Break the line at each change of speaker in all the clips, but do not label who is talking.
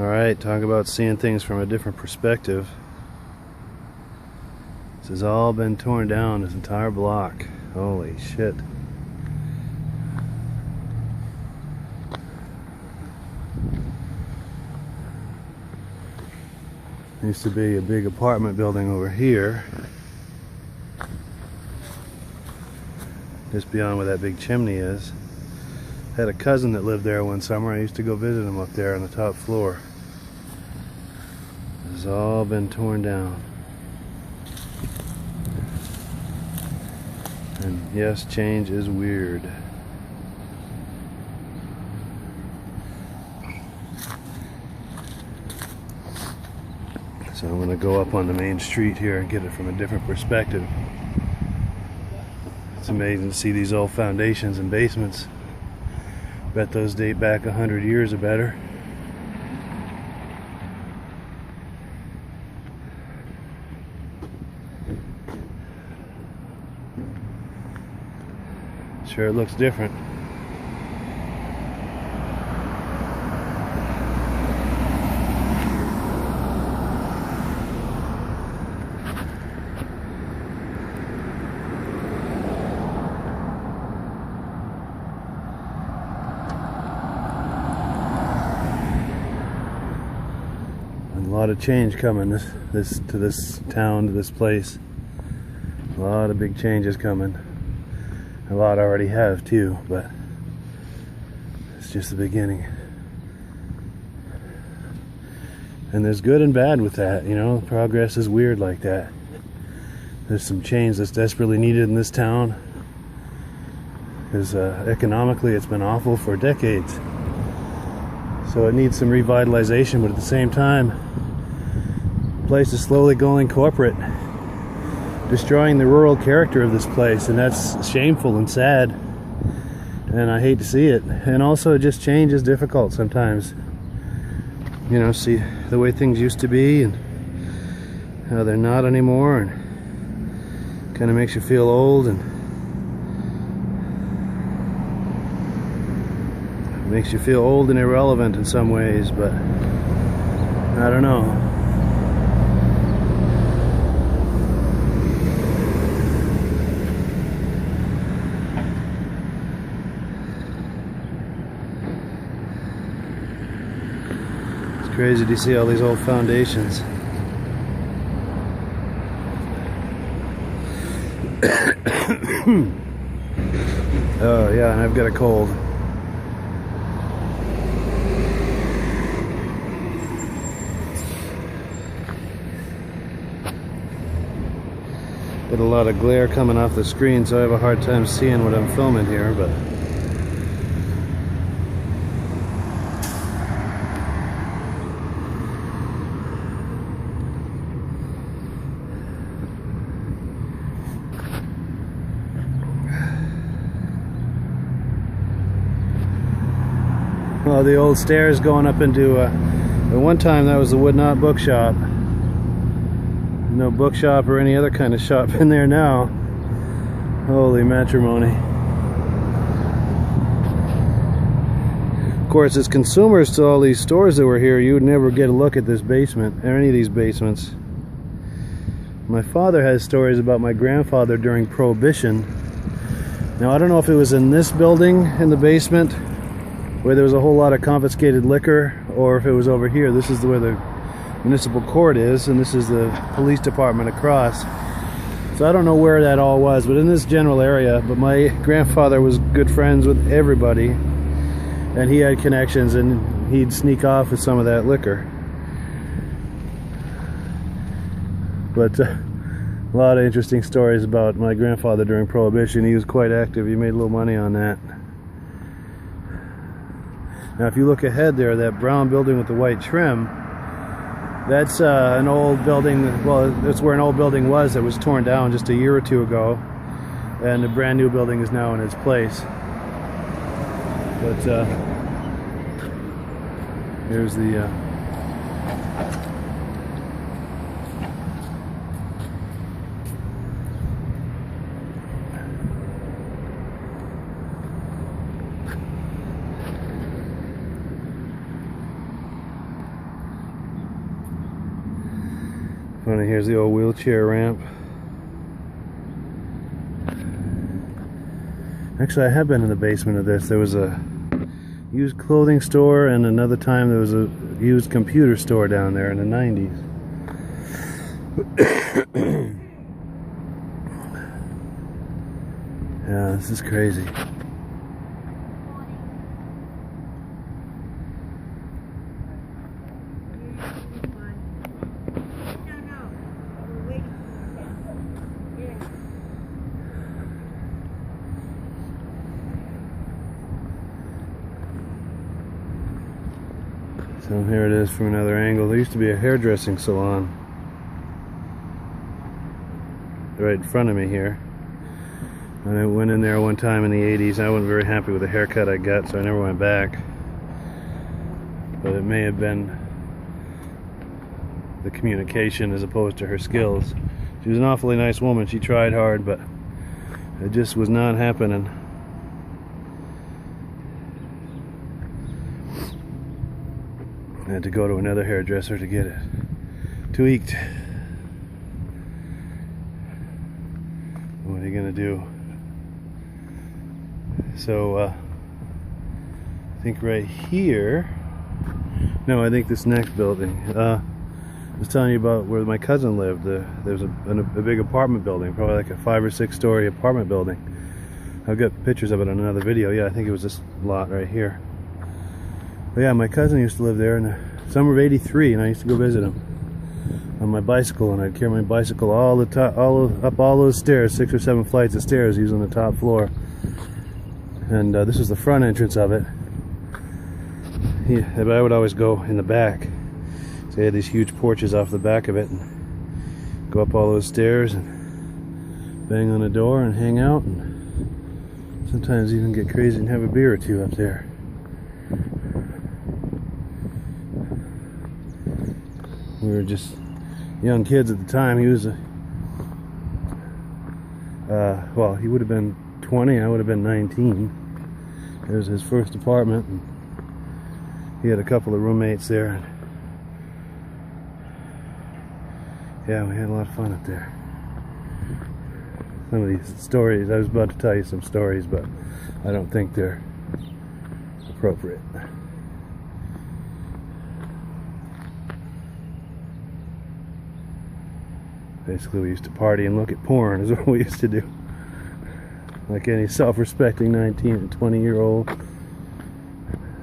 Alright, talk about seeing things from a different perspective. This has all been torn down, this entire block. Holy shit. Used to be a big apartment building over here, just beyond where that big chimney is. Had a cousin that lived there one summer. I used to go visit him up there on the top floor. This has all been torn down. And yes, change is weird. So I'm going to go up on the main street here and get it from a different perspective. It's amazing to see these old foundations and basements. Bet those date back 100 years or better. Sure, it looks different. A lot of change coming to this town, to this place. A lot of big changes coming. A lot already have too, but it's just the beginning. And there's good and bad with that, you know. Progress is weird like that. There's some change that's desperately needed in this town, because economically it's been awful for decades. So it needs some revitalization, but at the same time, the place is slowly going corporate, destroying the rural character of this place, and that's shameful and sad, and I hate to see it. And also, just change is difficult sometimes. You know, see the way things used to be and how they're not anymore, and kind of makes you feel old, and makes you feel old and irrelevant in some ways, but I don't know. It's crazy to see all these old foundations. Oh yeah, and I've got a cold. Got a lot of glare coming off the screen, so I have a hard time seeing what I'm filming here, but well, the old stairs going up into at one time that was the Wood Knot bookshop. No bookshop or any other kind of shop in there now. Holy matrimony. Of course, as consumers to all these stores that were here, you would never get a look at this basement, or any of these basements. My father has stories about my grandfather during Prohibition. Now, I don't know if it was in this building, in the basement, where there was a whole lot of confiscated liquor, or if it was over here. This is where the municipal court is, and this is the police department across. So I don't know where that all was, but in this general area. But my grandfather was good friends with everybody, and he had connections, and he'd sneak off with some of that liquor. But a lot of interesting stories about my grandfather during Prohibition. He was quite active. He made a little money on that. Now if you look ahead there, that brown building with the white trim, that's an old building. Well, that's where an old building was that was torn down just a year or two ago, and the brand new building is now in its place. But here's the Funny, here's the old wheelchair ramp. Actually, I have been in the basement of this. There was a used clothing store, and another time there was a used computer store down there in the 90s. Yeah, this is crazy. So here it is from another angle. There used to be a hairdressing salon right in front of me here. And I went in there one time in the 80s. I wasn't very happy with the haircut I got, so I never went back. But it may have been the communication as opposed to her skills. She was an awfully nice woman. She tried hard, but it just was not happening. I had to go to another hairdresser to get it tweaked. What are you gonna do? So I think right here, no, I think this next building, I was telling you about where my cousin lived. There's a big apartment building, probably like a 5 or 6 story apartment building. I've got pictures of it on another video. Yeah, I think it was this lot right here. But yeah, my cousin used to live there in the summer of '83, and I used to go visit him on my bicycle, and I'd carry my bicycle up all those stairs, 6 or 7 flights of stairs, using the top floor. And this is the front entrance of it. I would always go in the back. So they had these huge porches off the back of it, and go up all those stairs and bang on the door and hang out, and sometimes even get crazy and have a beer or two up there. We were just young kids at the time. He was well, he would have been 20, I would have been 19. It was his first apartment, and he had a couple of roommates there. Yeah, we had a lot of fun up there. Some of these stories, I was about to tell you some stories, but I don't think they're appropriate. Basically, we used to party and look at porn is what we used to do. Like any self-respecting 19 and 20-year-old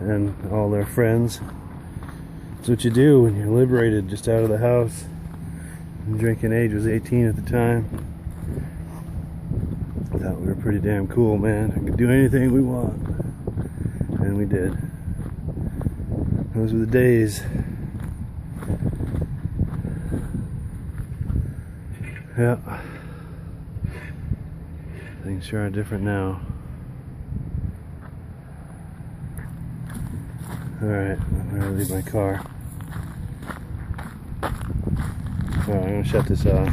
and all their friends. That's what you do when you're liberated, just out of the house. And drinking age was 18 at the time. I thought we were pretty damn cool, man. We could do anything we want. And we did. Those were the days. Yeah, things sure are different now. Alright, I'm gonna leave my car. Alright, I'm gonna shut this off.